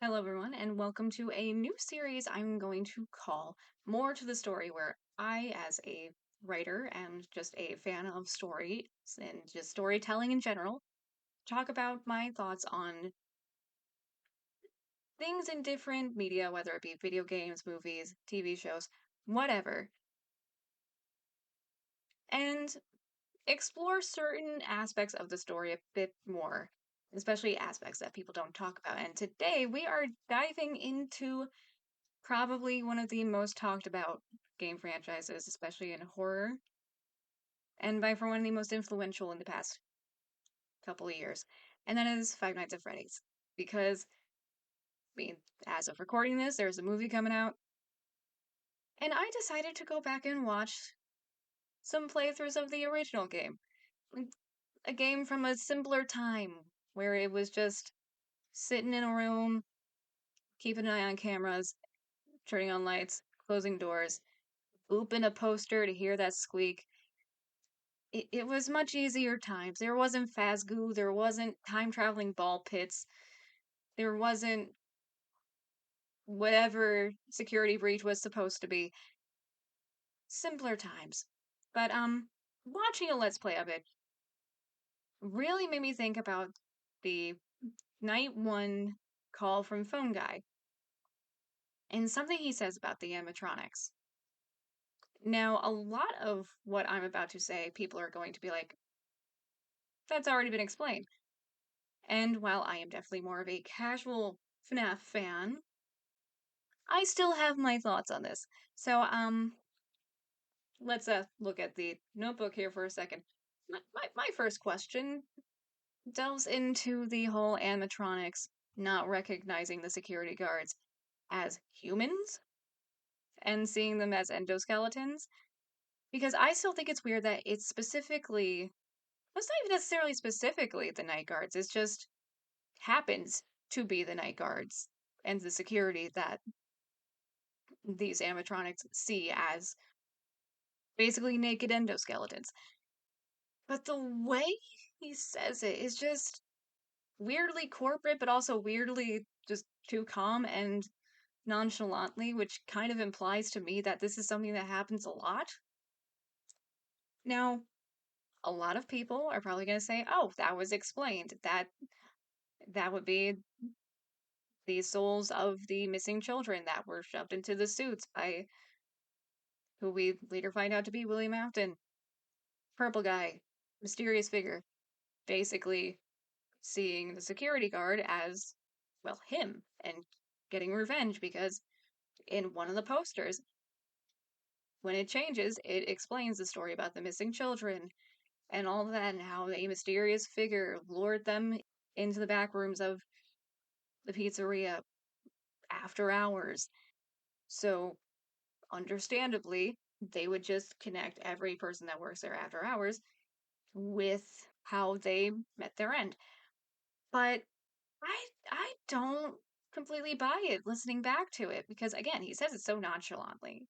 Hello, everyone, and welcome to a new series I'm going to call More to the Story, where I, as a writer and just a fan of stories and just storytelling in general, talk about my thoughts on things in different media, whether it be video games, movies, TV shows, whatever, and explore certain aspects of the story a bit more, especially aspects that people don't talk about. And today we are diving into probably one of the most talked about game franchises, especially in horror, and by far one of the most influential in the past couple of years. And that is Five Nights at Freddy's. Because, as of recording this, there's a movie coming out, and I decided to go back and watch some playthroughs of the original game. A game from a simpler time where it was just sitting in a room, keeping an eye on cameras, turning on lights, closing doors, open a poster to hear that squeak. It was much easier times. There wasn't Fazgoo, there wasn't time traveling ball pits, there wasn't whatever security breach was supposed to be. Simpler times. But watching a Let's Play of it really made me think about the night one call from Phone Guy and something he says about the animatronics. Now, a lot of what I'm about to say, people are going to be like, that's already been explained. And while I am definitely more of a casual FNAF fan, I still have my thoughts on this. So, let's look at the notebook here for a second. My first question delves into the whole animatronics not recognizing the security guards as humans and seeing them as endoskeletons. Because I still think it's weird that it's specifically, it's not even necessarily specifically the night guards, it's just happens to be the night guards and the security that these animatronics see as basically naked endoskeletons. But the way he says it is just weirdly corporate, but also weirdly just too calm and nonchalantly, which kind of implies to me that this is something that happens a lot. Now, a lot of people are probably going to say, "Oh, that was explained. That would be the souls of the missing children that were shoved into the suits by who we later find out to be William Afton, purple guy, mysterious figure, basically seeing the security guard as, well, him and getting revenge because in one of the posters, when it changes, it explains the story about the missing children and all of that and how a mysterious figure lured them into the back rooms of the pizzeria after hours. So, understandably, they would just connect every person that works there after hours with how they met their end. But I don't completely buy it listening back to it because again, he says it so nonchalantly.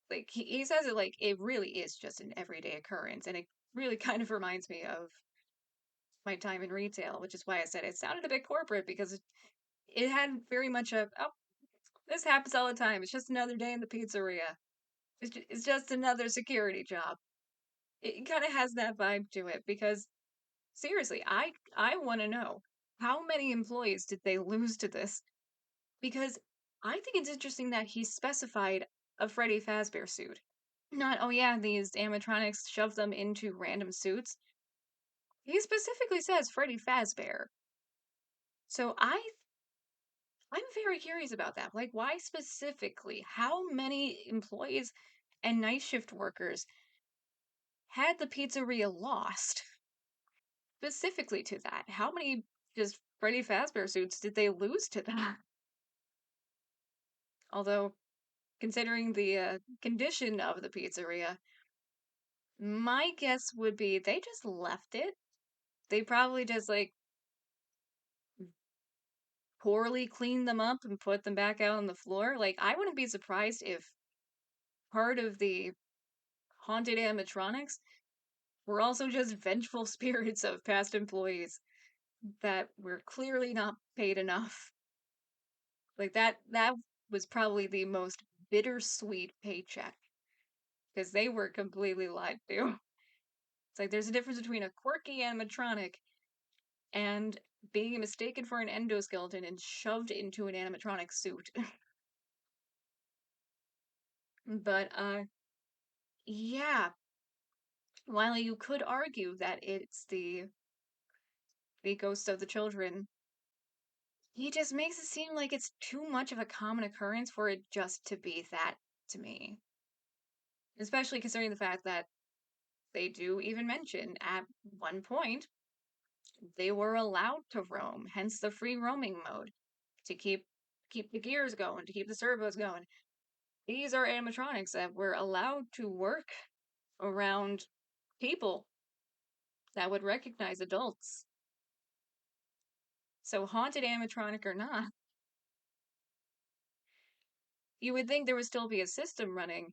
Like he says it like it really is just an everyday occurrence, and it really kind of reminds me of my time in retail, which is why I said it sounded a bit corporate because it had very much a oh, this happens all the time. It's just another day in the pizzeria. It's just another security job. It kind of has that vibe to it because seriously, I want to know how many employees did they lose to this? Because I think it's interesting that he specified a Freddy Fazbear suit. Not, oh yeah, these animatronics shove them into random suits. He specifically says Freddy Fazbear. So I'm very curious about that. Like, why specifically? How many employees and night shift workers had the pizzeria lost specifically to that? How many just Freddy Fazbear suits did they lose to that? Although, considering the condition of the pizzeria, my guess would be they just left it. They probably just like poorly cleaned them up and put them back out on the floor. Like, I wouldn't be surprised if part of the haunted animatronics were also just vengeful spirits of past employees that were clearly not paid enough Like that was probably the most bittersweet paycheck because they were completely lied to. It's like there's a difference between a quirky animatronic and being mistaken for an endoskeleton and shoved into an animatronic suit. But yeah, while you could argue that it's the ghost of the children, he just makes it seem like it's too much of a common occurrence for it just to be that to me. Especially considering the fact that they do even mention at one point they were allowed to roam, hence the free roaming mode to keep the gears going, to keep the servos going. These are animatronics that were allowed to work around people that would recognize adults. So haunted animatronic or not, you would think there would still be a system running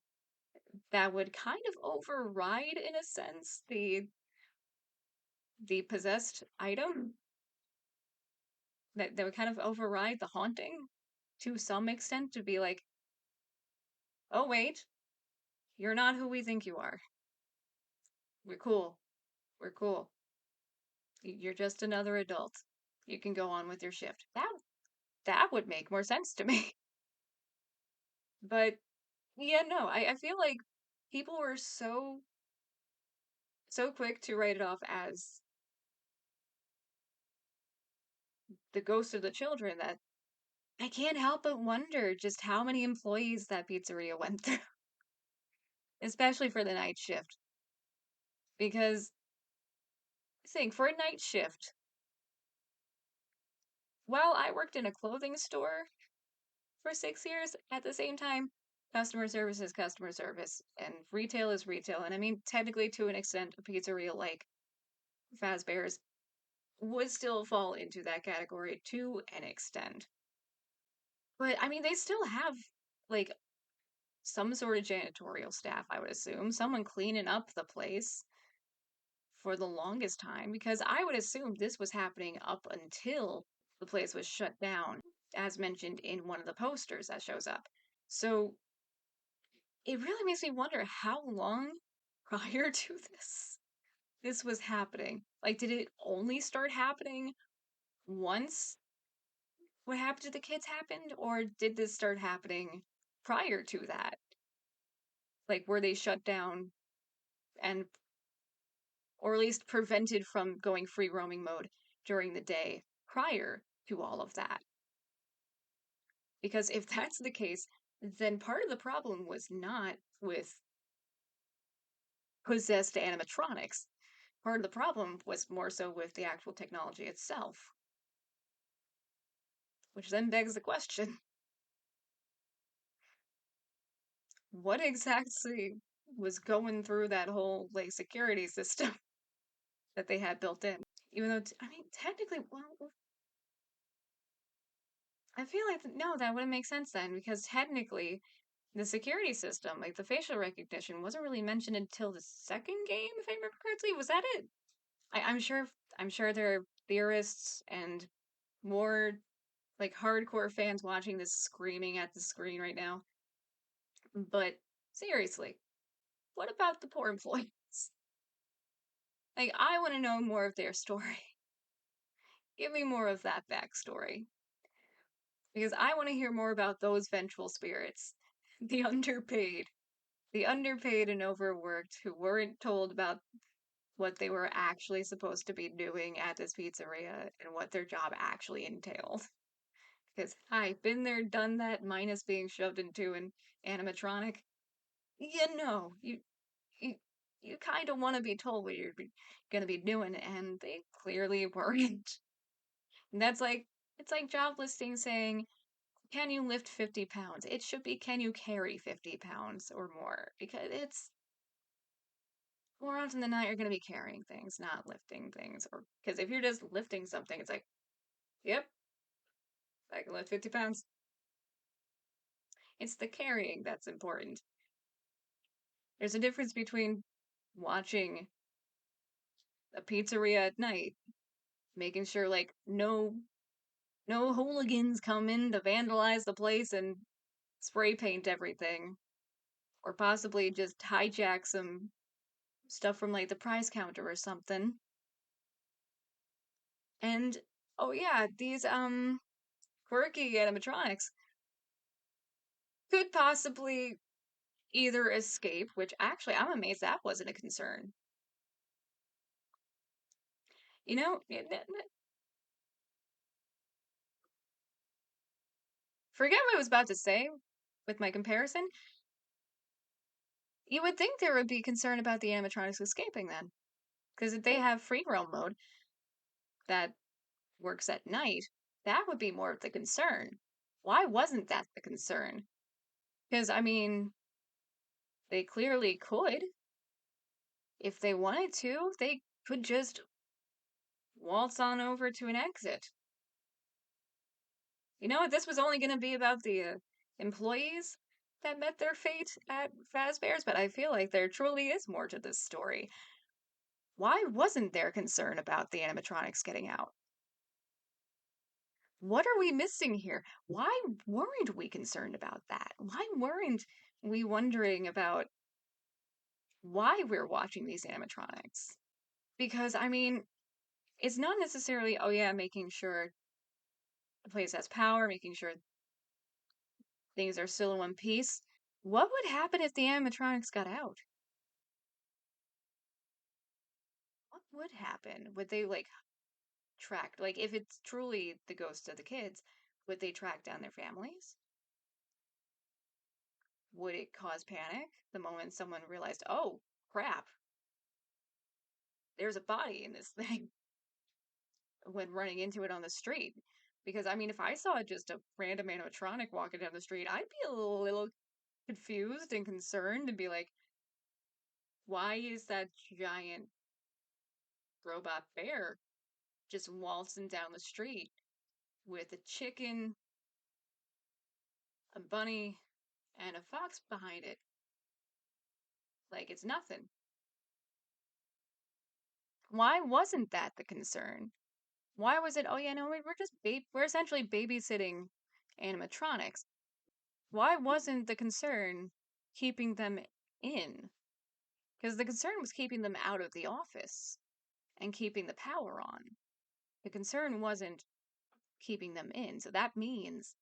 that would kind of override, in a sense, the possessed item. That would kind of override the haunting to some extent to be like, oh wait, you're not who we think you are. We're cool. We're cool. You're just another adult. You can go on with your shift. That would make more sense to me. But yeah, no, I feel like people were so quick to write it off as the ghost of the children that I can't help but wonder just how many employees that pizzeria went through, especially for the night shift. Because think for a night shift, while I worked in a clothing store for 6 years, at the same time, customer service is customer service, and retail is retail. And I mean, technically, to an extent, a pizzeria like Fazbear's would still fall into that category to an extent. But I mean, they still have like some sort of janitorial staff, I would assume, someone cleaning up the place for the longest time, because I would assume this was happening up until the place was shut down, as mentioned in one of the posters that shows up. So it really makes me wonder how long prior to this was happening. Like, did it only start happening once what happened to the kids happened, or did this start happening prior to that? Like, were they shut down and, or at least prevented from going free roaming mode during the day prior to all of that? Because if that's the case, then part of the problem was not with possessed animatronics. Part of the problem was more so with the actual technology itself. Which then begs the question, what exactly was going through that whole like security system that they had built in? Even though, I mean, technically, well, I feel like no, that wouldn't make sense then because technically the security system, like the facial recognition, wasn't really mentioned until the second game, if I remember correctly. Was that it? I'm sure there are theorists and more like hardcore fans watching this screaming at the screen right now. But seriously, what about the poor employees? Like, I want to know more of their story. Give me more of that backstory. Because I want to hear more about those vengeful spirits. The underpaid. The underpaid and overworked who weren't told about what they were actually supposed to be doing at this pizzeria and what their job actually entailed. Because I've been there, done that, minus being shoved into an animatronic. You know, you, you kind of want to be told what you're going to be doing, and they clearly weren't. And it's like job listing saying, can you lift 50 pounds? It should be, can you carry 50 pounds or more? Because it's more often than not, you're going to be carrying things, not lifting things. Or because if you're just lifting something, it's like, yep, I can lift 50 pounds. It's the carrying that's important. There's a difference between watching a pizzeria at night, making sure like no no hooligans come in to vandalize the place and spray paint everything. Or possibly just hijack some stuff from like the prize counter or something. And oh yeah, these quirky animatronics could possibly either escape, which actually I'm amazed that wasn't a concern. You know, forget what I was about to say with my comparison. You would think there would be concern about the animatronics escaping then. Because if they have free roam mode that works at night, that would be more of the concern. Why wasn't that the concern? Because, I mean, they clearly could. If they wanted to, they could just waltz on over to an exit. You know, this was only going to be about the employees that met their fate at Fazbear's, but I feel like there truly is more to this story. Why wasn't there concern about the animatronics getting out? What are we missing here? Why weren't we concerned about that? Why weren't we wondering about why we're watching these animatronics? Because, I mean, it's not necessarily, oh yeah, making sure the place has power, making sure things are still in one piece. What would happen if the animatronics got out? What would happen? Would they like track, like, if it's truly the ghosts of the kids, would they track down their families? Would it cause panic the moment someone realized, oh crap, there's a body in this thing when running into it on the street? Because I mean, if I saw just a random animatronic walking down the street, I'd be a little confused and concerned and be like, why is that giant robot bear just waltzing down the street with a chicken, a bunny, and a fox behind it? Like it's nothing. Why wasn't that the concern? Why was it, oh yeah, no, we're just we're essentially babysitting animatronics. Why wasn't the concern keeping them in? Because the concern was keeping them out of the office and keeping the power on. The concern wasn't keeping them in. So that means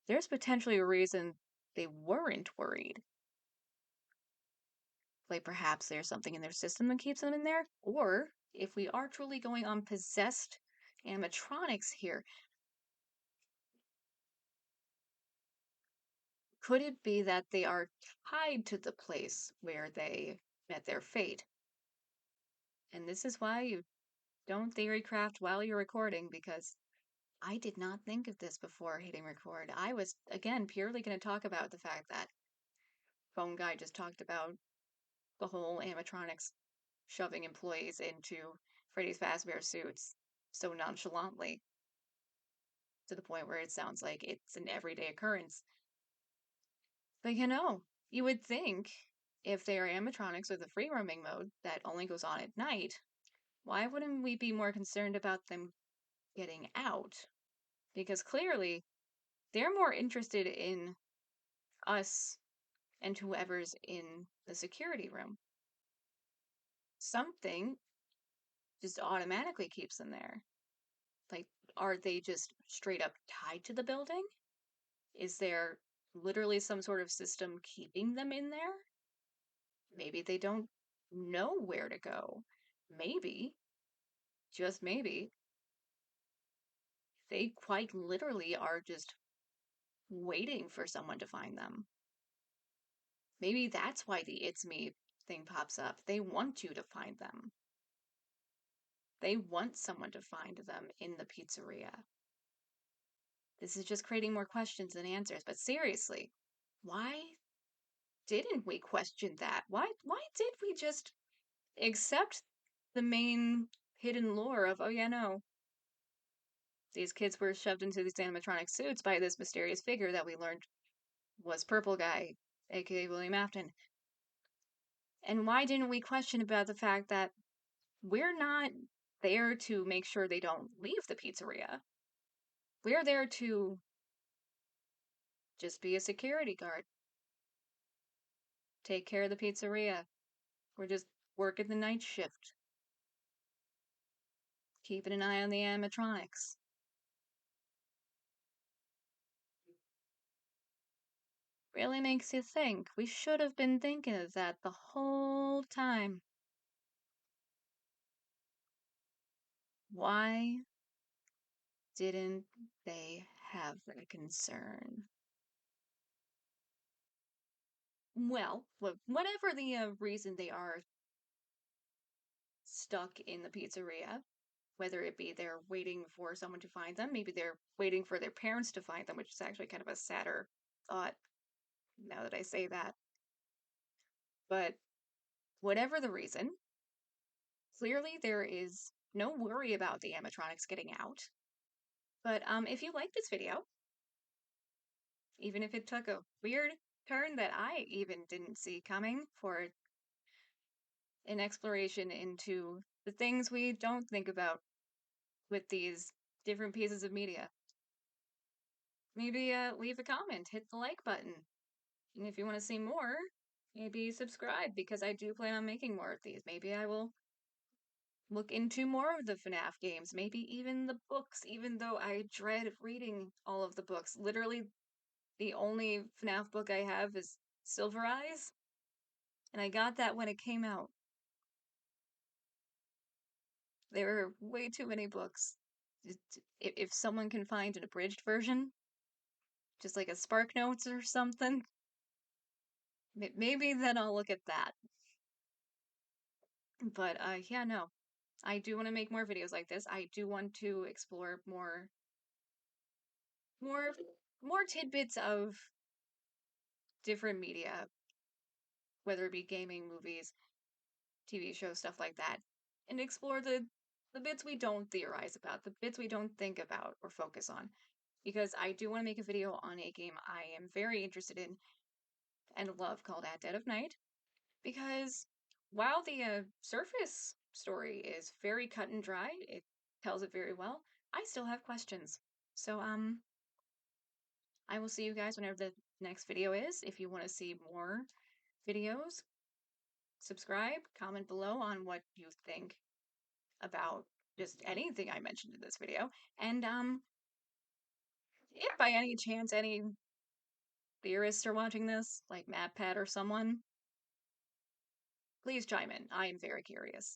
there's potentially a reason they weren't worried. Like perhaps there's something in their system that keeps them in there. Or if we are truly going on possessed animatronics here, could it be that they are tied to the place where they met their fate? And this is why you don't theory craft while you're recording, because I did not think of this before hitting record. I was, again, purely going to talk about the fact that Phone Guy just talked about the whole animatronics shoving employees into Freddy's Fazbear suits so nonchalantly to the point where it sounds like it's an everyday occurrence. But you know, you would think if they are animatronics with a free roaming mode that only goes on at night, why wouldn't we be more concerned about them getting out? Because clearly they're more interested in us and whoever's in the security room. Something just automatically keeps them there. Like, are they just straight up tied to the building? Is there literally some sort of system keeping them in there? Maybe they don't know where to go. Maybe, just maybe, they quite literally are just waiting for someone to find them. Maybe that's why the It's Me thing pops up. They want you to find them. They want someone to find them in the pizzeria. This is just creating more questions than answers. But seriously, why didn't we question that? Why did we just accept the main hidden lore of, oh yeah, no, these kids were shoved into these animatronic suits by this mysterious figure that we learned was Purple Guy, aka William Afton. And why didn't we question about the fact that we're not there to make sure they don't leave the pizzeria. We're there to just be a security guard, take care of the pizzeria. We're just working the night shift, keeping an eye on the animatronics. Really makes you think. We should have been thinking of that the whole time. Why didn't they have that concern? Well, whatever the reason they are stuck in the pizzeria, whether it be they're waiting for someone to find them, maybe they're waiting for their parents to find them, which is actually kind of a sadder thought now that I say that. But whatever the reason, clearly there is no worry about the animatronics getting out. But if you like this video, even if it took a weird turn that I even didn't see coming for an exploration into the things we don't think about with these different pieces of media, maybe leave a comment, hit the like button. And if you want to see more, maybe subscribe because I do plan on making more of these. Maybe I will look into more of the FNAF games, maybe even the books, even though I dread reading all of the books. Literally, the only FNAF book I have is Silver Eyes, and I got that when it came out. There are way too many books. If someone can find an abridged version, just like a Spark Notes or something, maybe then I'll look at that. But yeah, no. I do want to make more videos like this. I do want to explore more more tidbits of different media, whether it be gaming, movies, TV shows, stuff like that, and explore the bits we don't theorize about, the bits we don't think about or focus on. Because I do want to make a video on a game I am very interested in and love called At Dead of Night. Because while the surface story is very cut and dry, it tells it very well, I still have questions. So, I will see you guys whenever the next video is. If you want to see more videos, subscribe, comment below on what you think about just anything I mentioned in this video. And if by any chance any theorists are watching this, like MatPat or someone, please chime in. I am very curious.